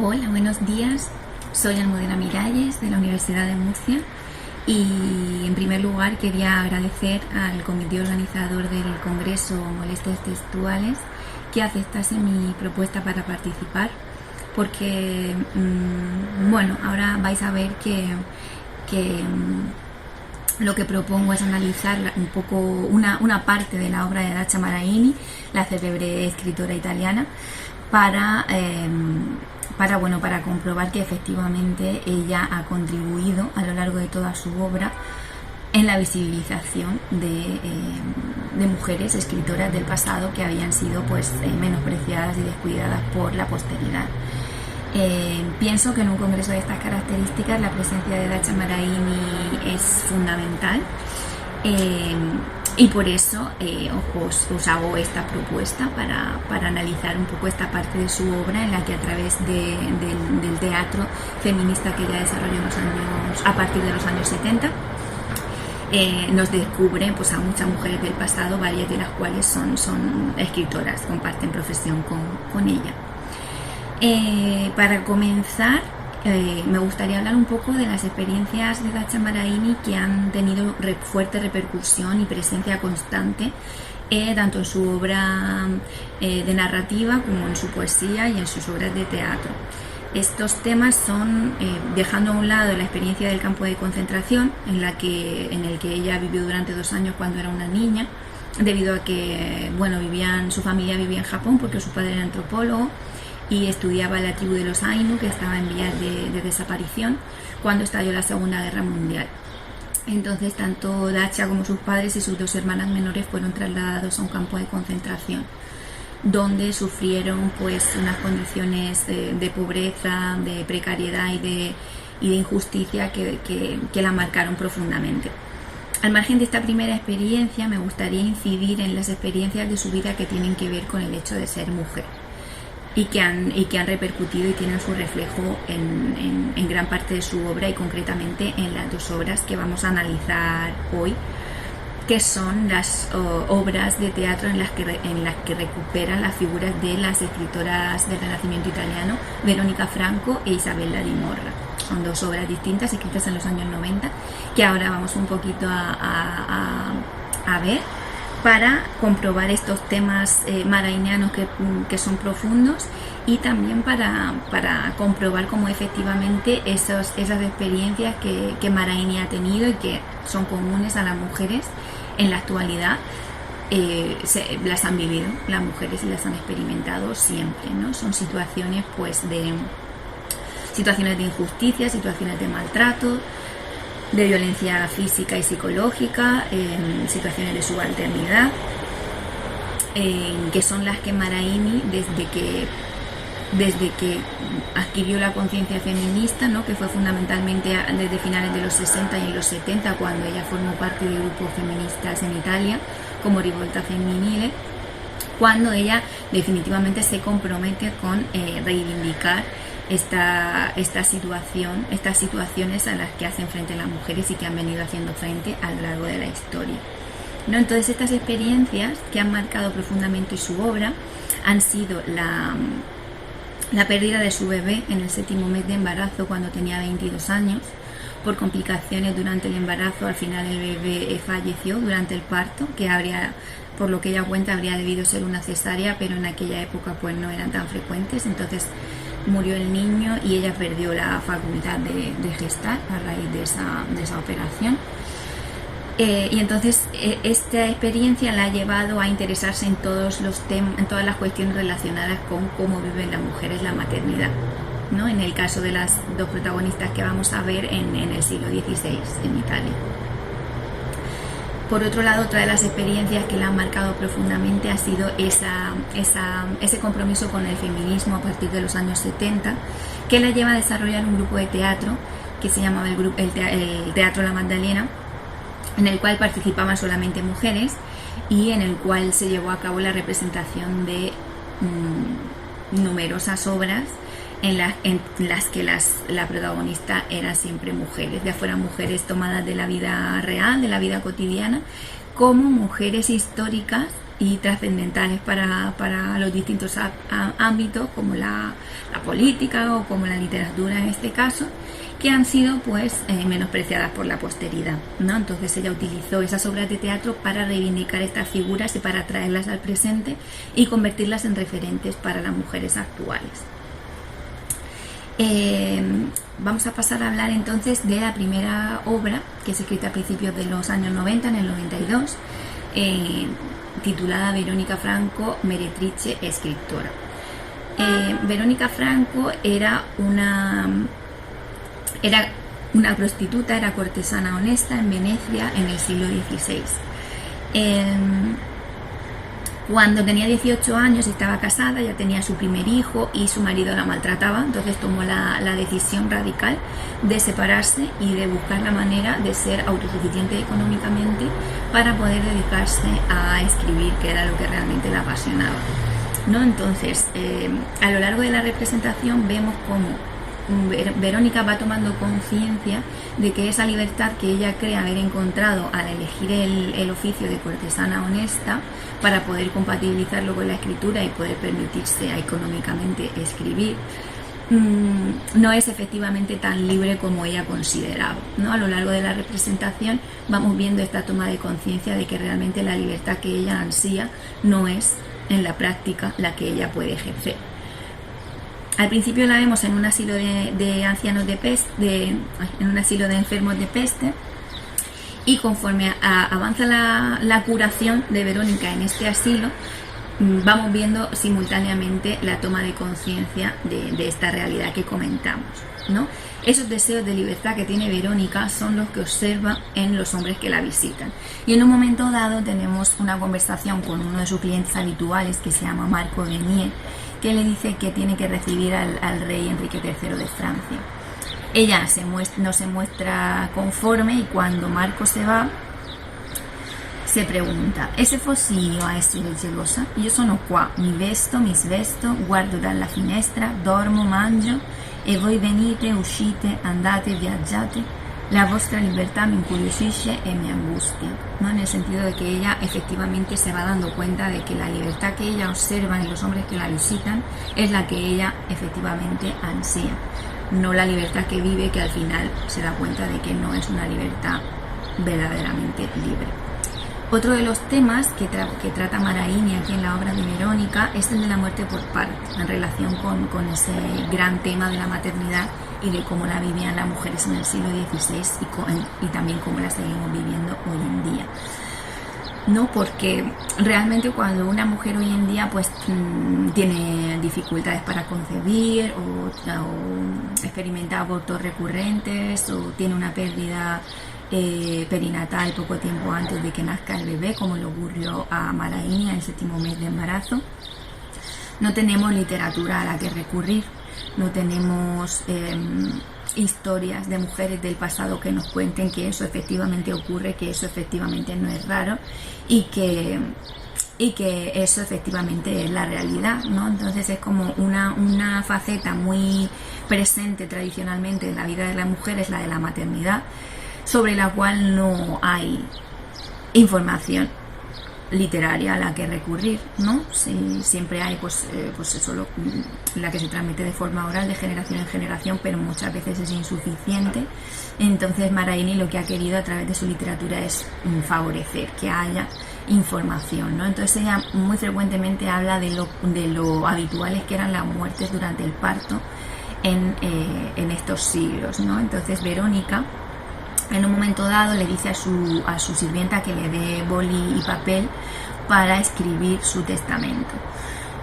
Hola, buenos días. Soy Almudena Miralles de la Universidad de Murcia y en primer lugar quería agradecer al comité organizador del Congreso Molestias Textuales que aceptase mi propuesta para participar porque, bueno, ahora vais a ver que lo que propongo es analizar un poco una parte de la obra de Dacia Maraini, la célebre escritora italiana, para comprobar que efectivamente ella ha contribuido a lo largo de toda su obra en la visibilización de mujeres escritoras del pasado que habían sido menospreciadas y descuidadas por la posteridad. Pienso que en un congreso de estas características la presencia de Dacia Maraini es fundamental y por eso os hago esta propuesta para analizar un poco esta parte de su obra en la que a través del teatro feminista que ella desarrolló a partir de los años 70 nos descubre pues, a muchas mujeres del pasado, varias de las cuales son escritoras, comparten profesión con ella. Para comenzar, me gustaría hablar un poco de las experiencias de Dacia Maraini que han tenido fuerte repercusión y presencia constante tanto en su obra de narrativa como en su poesía y en sus obras de teatro. Estos temas son, dejando a un lado la experiencia del campo de concentración en el que ella vivió durante 2 años cuando era una niña, debido a que su familia vivía en Japón porque su padre era antropólogo y estudiaba la tribu de los Ainu, que estaba en vías de desaparición cuando estalló la Segunda Guerra Mundial. Entonces tanto Dacia como sus padres y sus 2 hermanas menores fueron trasladados a un campo de concentración donde sufrieron pues unas condiciones de pobreza, de precariedad y de injusticia que la marcaron profundamente. Al margen de esta primera experiencia, me gustaría incidir en las experiencias de su vida que tienen que ver con el hecho de ser mujer y que han repercutido y tienen su reflejo en gran parte de su obra y concretamente en las 2 obras que vamos a analizar hoy, que son las obras de teatro en las que recuperan las figuras de las escritoras del Renacimiento italiano, Verónica Franco e Isabella di Morra. Son 2 obras distintas escritas en los años 90 que ahora vamos un poquito a ver para comprobar estos temas marainianos que son profundos y también para comprobar cómo efectivamente esas experiencias que Maraini ha tenido y que son comunes a las mujeres en la actualidad las han vivido las mujeres y las han experimentado siempre, ¿no? Son situaciones situaciones de injusticia, situaciones de maltrato, de violencia física y psicológica, situaciones de subalternidad, que son las que Maraini, desde que adquirió la conciencia feminista, ¿no? Que fue fundamentalmente desde finales de los 60 y en los 70, cuando ella formó parte de grupos feministas en Italia, como Rivolta Femminile, cuando ella definitivamente se compromete con reivindicar estas situaciones a las que hacen frente las mujeres y que han venido haciendo frente a lo largo de la historia, ¿no? Entonces estas experiencias que han marcado profundamente su obra han sido la pérdida de su bebé en el 7º mes de embarazo cuando tenía 22 años, por complicaciones durante el embarazo. Al final el bebé falleció durante el parto, que por lo que ella cuenta, habría debido ser una cesárea, pero en aquella época pues no eran tan frecuentes. Entonces murió el niño y ella perdió la facultad de gestar a raíz de esa operación. Y entonces esta experiencia la ha llevado a interesarse en todas las cuestiones relacionadas con cómo viven las mujeres la maternidad, ¿no? En el caso de las 2 protagonistas que vamos a ver en el siglo XVI en Italia. Por otro lado, otra de las experiencias que la han marcado profundamente ha sido ese compromiso con el feminismo a partir de los años 70, que la lleva a desarrollar un grupo de teatro que se llamaba el Teatro La Maddalena, en el cual participaban solamente mujeres y en el cual se llevó a cabo la representación de numerosas obras en las que la protagonista eran siempre mujeres, ya fueran mujeres tomadas de la vida real, de la vida cotidiana, como mujeres históricas y trascendentales para los distintos ámbitos, como la política o como la literatura en este caso, que han sido pues menospreciadas por la posteridad, ¿no? Entonces ella utilizó esas obras de teatro para reivindicar estas figuras y para traerlas al presente y convertirlas en referentes para las mujeres actuales. Vamos a pasar a hablar entonces de la primera obra, que es escrita a principios de los años 90, en el 92, titulada Verónica Franco, meretrice e escritora. Verónica Franco era una prostituta, era cortesana honesta en Venecia en el siglo XVI. Cuando tenía 18 años estaba casada, ya tenía su primer hijo y su marido la maltrataba, entonces tomó la decisión radical de separarse y de buscar la manera de ser autosuficiente económicamente para poder dedicarse a escribir, que era lo que realmente la apasionaba, ¿no? Entonces, a lo largo de la representación vemos cómo Verónica va tomando conciencia de que esa libertad que ella cree haber encontrado al elegir el oficio de cortesana honesta para poder compatibilizarlo con la escritura y poder permitirse económicamente escribir, no es efectivamente tan libre como ella consideraba, ¿no? A lo largo de la representación vamos viendo esta toma de conciencia de que realmente la libertad que ella ansía no es en la práctica la que ella puede ejercer. Al principio la vemos en un asilo de ancianos de peste, en un asilo de enfermos de peste, y conforme avanza la curación de Verónica en este asilo, vamos viendo simultáneamente la toma de conciencia de esta realidad que comentamos, ¿no? Esos deseos de libertad que tiene Verónica son los que observa en los hombres que la visitan. Y en un momento dado tenemos una conversación con uno de sus clientes habituales, que se llama Marco Venier, que le dice que tiene que recibir al rey Enrique III de Francia. Ella no se muestra conforme, y cuando Marco se va, se pregunta: «E se fossi io a essere gelosa? Io sono qua, mi svesto, guardo dalla finestra, dormo, mangio, e voi venite, uscite, andate, viaggiate. La vostra libertà mi incuriosisce e mi angustia», ¿no? En el sentido de que ella efectivamente se va dando cuenta de que la libertad que ella observa en los hombres que la visitan es la que ella efectivamente ansía, no la libertad que vive, que al final se da cuenta de que no es una libertad verdaderamente libre. Otro de los temas que trata Maraini aquí en la obra de Verónica es el de la muerte por parto, en relación con ese gran tema de la maternidad y de cómo la vivían las mujeres en el siglo XVI y también cómo la seguimos viviendo hoy en día, ¿no? Porque realmente cuando una mujer hoy en día pues tiene dificultades para concebir o experimenta abortos recurrentes o tiene una pérdida perinatal poco tiempo antes de que nazca el bebé, como le ocurrió a Maraini en el 7º mes de embarazo, no tenemos literatura a la que recurrir, no tenemos historias de mujeres del pasado que nos cuenten que eso efectivamente ocurre, que eso efectivamente no es raro y que eso efectivamente es la realidad, ¿no? Entonces es como una faceta muy presente tradicionalmente en la vida de la mujer, es la de la maternidad, sobre la cual no hay información literaria a la que recurrir, ¿no? Sí, siempre hay pues eso, la que se transmite de forma oral de generación en generación, pero muchas veces es insuficiente. Entonces Maraini lo que ha querido a través de su literatura es favorecer que haya información, ¿no? Entonces ella muy frecuentemente habla de lo habituales que eran las muertes durante el parto en estos siglos, ¿no? Entonces Verónica en un momento dado le dice a su sirvienta que le dé boli y papel para escribir su testamento,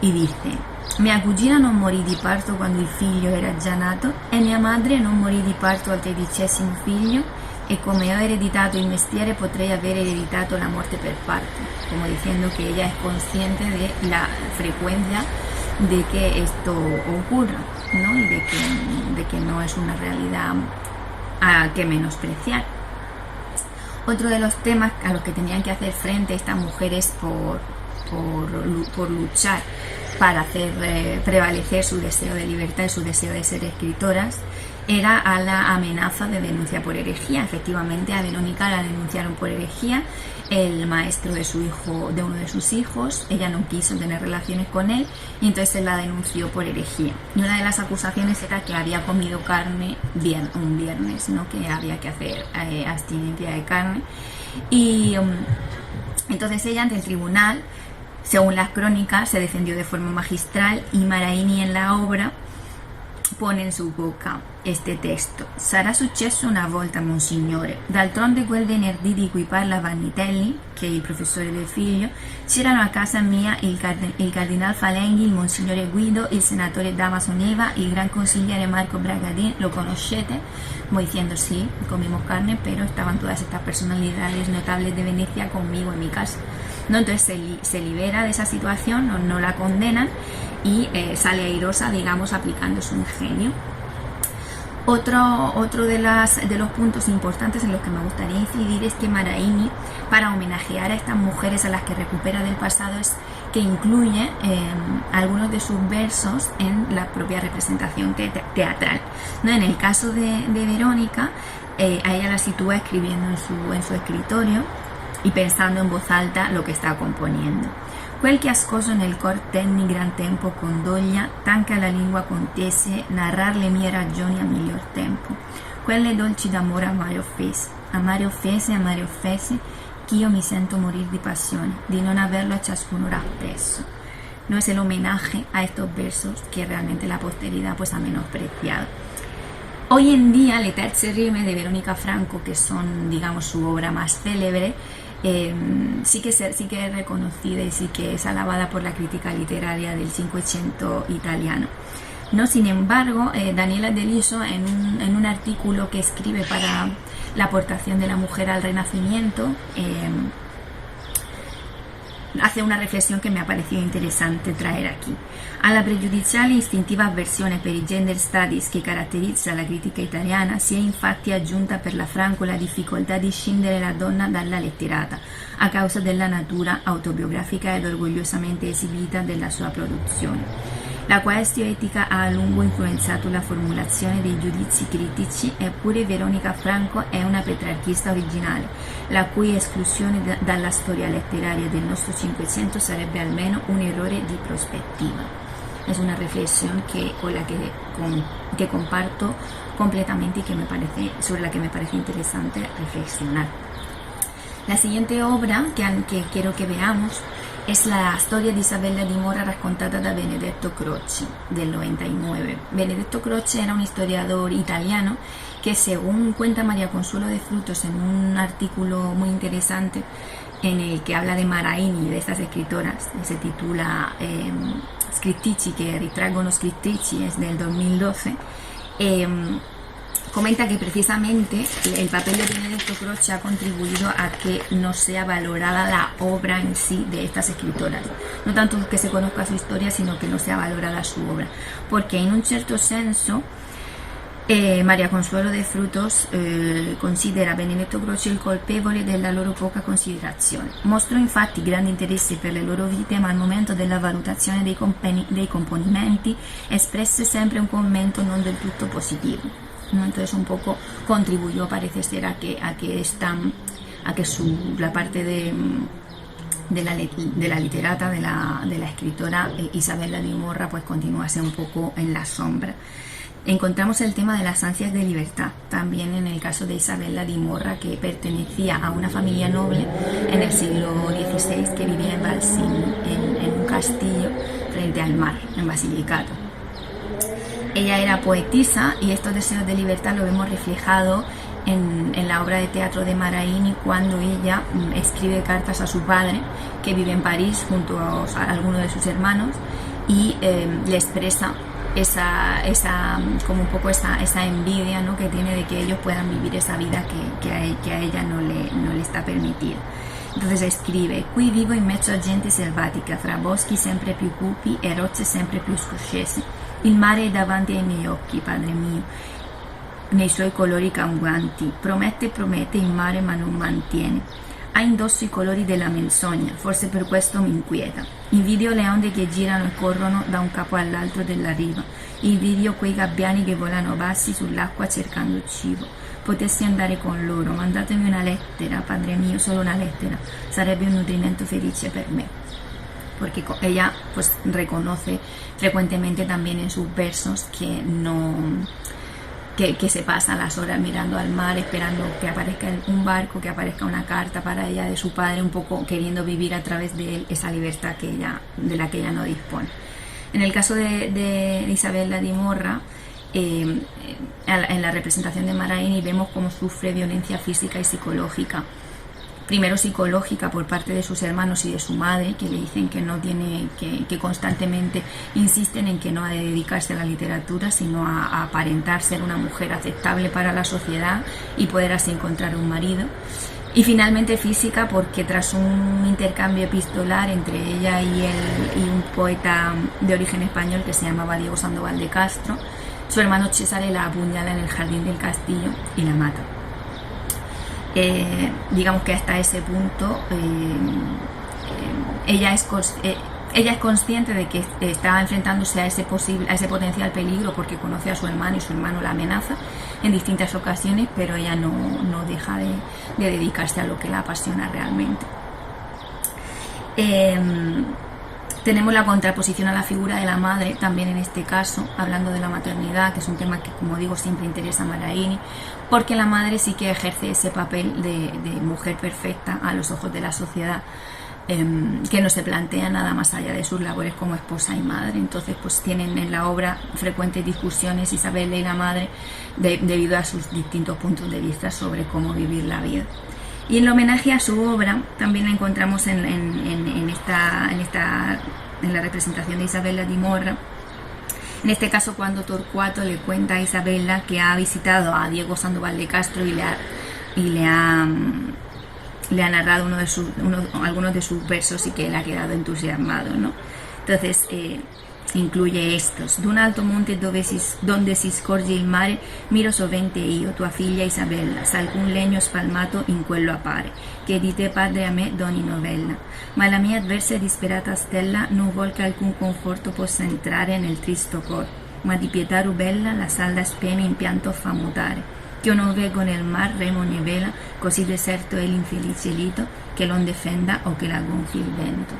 y dice: «Mia cugina non morì di parto quando il figlio era già nato e mia madre non morì di parto al 13° figlio, e come ho ereditato il mestiere potrei aver ereditato la muerte per parto», como diciendo que ella es consciente de la frecuencia de que esto ocurra, ¿no? Y de que no es una realidad a que menospreciar. Otro de los temas a los que tenían que hacer frente estas mujeres por luchar para hacer prevalecer su deseo de libertad y su deseo de ser escritoras era a la amenaza de denuncia por herejía. Efectivamente, a Verónica la denunciaron por herejía, el maestro de su hijo, de uno de sus hijos, ella no quiso tener relaciones con él y entonces él la denunció por herejía. Y una de las acusaciones era que había comido carne un viernes, ¿no? Que había que hacer abstinencia de carne. Y entonces ella ante el tribunal, según las crónicas, se defendió de forma magistral y Maraini en la obra pone in su bocca este testo. Sarà successo una volta, monsignore. D'altronde quel venerdì di cui parla Vanitelli, che è il professore del figlio, c'erano a casa mia il cardinal Falenghi, il monsignore Guido, il senatore Damaso Neva, il gran consigliere Marco Bragadin, lo conoscete, como diciendo sí, comimos carne, pero estaban todas estas personalidades notables de Venecia conmigo en mi casa. ¿No? Entonces se libera de esa situación, no la condenan y sale airosa, digamos, aplicando su ingenio. Otro de los puntos importantes en los que me gustaría incidir es que Maraini, para homenajear a estas mujeres a las que recupera del pasado, es que incluye algunos de sus versos en la propia representación teatral, ¿no? En el caso de Verónica, a ella la sitúa escribiendo en su escritorio y pensando en voz alta lo que está componiendo. Quel che ascoso nel cor tenni gran tempo con doglia, tanca la lingua contese, narrar le mie ragioni a miglior tempo. Quelle dolci d'amore amare offese, amare offese, ch'io mi sento morir di passione, di non averlo a ciascuno rappresso. No es el homenaje a estos versos que realmente la posteridad pues ha menospreciado. Hoy en día, le terze rime de Verónica Franco, que son, digamos, su obra más célebre, sí que es reconocida y sí que es alabada por la crítica literaria del Cinquecento italiano. No, sin embargo, Daniela Deliso, en un artículo que escribe para la aportación de la mujer al Renacimiento, hace una riflessione che mi ha parecido interessante traer aquí. Alla pregiudiziale e istintiva avversione per i gender studies che caratterizza la critica italiana si è infatti aggiunta per la Franco la difficoltà di scindere la donna dalla letterata, a causa della natura autobiografica ed orgogliosamente esibita della sua produzione. La questione etica ha a lungo influenzato la formulazione dei giudizi critici, eppure Veronica Franco è una petrarchista originale, la cui esclusione dalla storia letteraria del nostro Cinquecento sarebbe almeno un errore di prospettiva. Es una reflexión con la que comparto completamente y sobre la que me parece interesante reflexionar. La siguiente obra que quiero que veamos es la storia di Isabella di Morra raccontata da Benedetto Croce del 99. Benedetto Croce era un historiador italiano que, según cuenta María Consuelo de Frutos en un artículo muy interesante en el que habla de Maraini y de estas escritoras, se titula Scrittici che ritraggono scrittrici, es del 2012, comenta que precisamente el papel de Benedetto Croce ha contribuido a que no sea valorada la obra en sí de estas escritoras. No tanto que se conozca su historia, sino que no sea valorada su obra. Porque in un certo senso Maria Consuelo de Frutos considera Benedetto Croce il colpevole della loro poca considerazione. Mostrò infatti grande interesse per le loro vite, ma al momento della valutazione dei componimenti espresse sempre un commento non del tutto positivo. ¿No? Entonces un poco contribuyó, parece ser, a que la parte de la literata, de la escritora Isabella di Morra, pues continuase un poco en la sombra. Encontramos el tema de las ansias de libertad, también en el caso de Isabella di Morra, que pertenecía a una familia noble en el siglo XVI que vivía en Valsini, en un castillo frente al mar, en Basilicato. Ella era poetisa y estos deseos de libertad lo vemos reflejado en la obra de teatro de Maraini, cuando ella escribe cartas a su padre, que vive en París junto a alguno de sus hermanos, y le expresa como un poco esa envidia, ¿no?, que tiene de que ellos puedan vivir esa vida que a ella no le está permitida. Entonces escribe: qui vivo in mezzo a gente selvatica, fra boschi sempre più cupi e rocce sempre più scoscese. Il mare è davanti ai miei occhi, padre mio, nei suoi colori cambianti. Promette, il mare, ma non mantiene. ha indossi i colori della menzogna, forse per questo mi inquieta. Invidio le onde che girano e corrono da un capo all'altro della riva, invidio quei gabbiani che volano bassi sull'acqua cercando cibo. Potessi andare con loro, mandatemi una lettera, padre mio, solo una lettera, sarebbe un nutrimento felice per me. Porque ella pues reconoce frecuentemente también en sus versos que no que se pasa las horas mirando al mar, esperando que aparezca un barco, que aparezca una carta para ella de su padre, un poco queriendo vivir a través de él esa libertad de la que ella no dispone. En el caso de Isabella di Morra, en la representación de Maraini vemos cómo sufre violencia física y psicológica. Primero psicológica por parte de sus hermanos y de su madre, que le dicen que no tiene, que constantemente insisten en que no ha de dedicarse a la literatura, sino a aparentar ser una mujer aceptable para la sociedad y poder así encontrar un marido. Y finalmente física, porque tras un intercambio epistolar entre ella y un poeta de origen español que se llamaba Diego Sandoval de Castro, su hermano Cesare la apuñala en el jardín del castillo y la mata. Digamos que hasta ese punto ella es consciente de que está enfrentándose a ese potencial peligro porque conoce a su hermano y su hermano la amenaza en distintas ocasiones, pero ella no deja de dedicarse a lo que la apasiona realmente. Tenemos la contraposición a la figura de la madre, también en este caso, hablando de la maternidad, que es un tema que, como digo, siempre interesa a Maraini, porque la madre sí que ejerce ese papel de mujer perfecta a los ojos de la sociedad, que no se plantea nada más allá de sus labores como esposa y madre. Entonces pues tienen en la obra frecuentes discusiones Isabella y la madre debido a sus distintos puntos de vista sobre cómo vivir la vida. Y en el homenaje a su obra también la encontramos en la representación de Isabella di Morra. En este caso, cuando Torcuato le cuenta a Isabella que ha visitado a Diego Sandoval de Castro y le ha narrado algunos de sus versos y que él ha quedado entusiasmado, ¿no? Entonces incluye estos: d'un alto monte donde si scorge il mare, miro sovente io, tua figlia Isabella, s'alcun legno spalmato in quello appare, che di te padre a me doni novella, ma la mia avversa e disperata stella non vuol che alcun conforto possa entrare nel tristo cor, ma di pietà rubella la salda speme in pianto fa mutare, che io non veggo nel mar remo né vela, così deserto è l'infelice lito, che l'on defenda o che la gonfi il vento.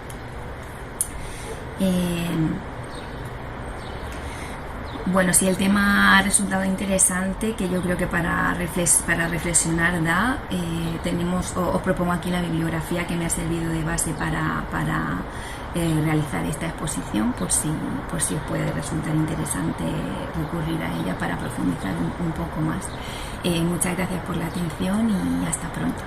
Bueno, si el tema ha resultado interesante, que yo creo que para reflexionar da, os propongo aquí la bibliografía que me ha servido de base para realizar esta exposición, por si os puede resultar interesante recurrir a ella para profundizar un poco más. Muchas gracias por la atención y hasta pronto.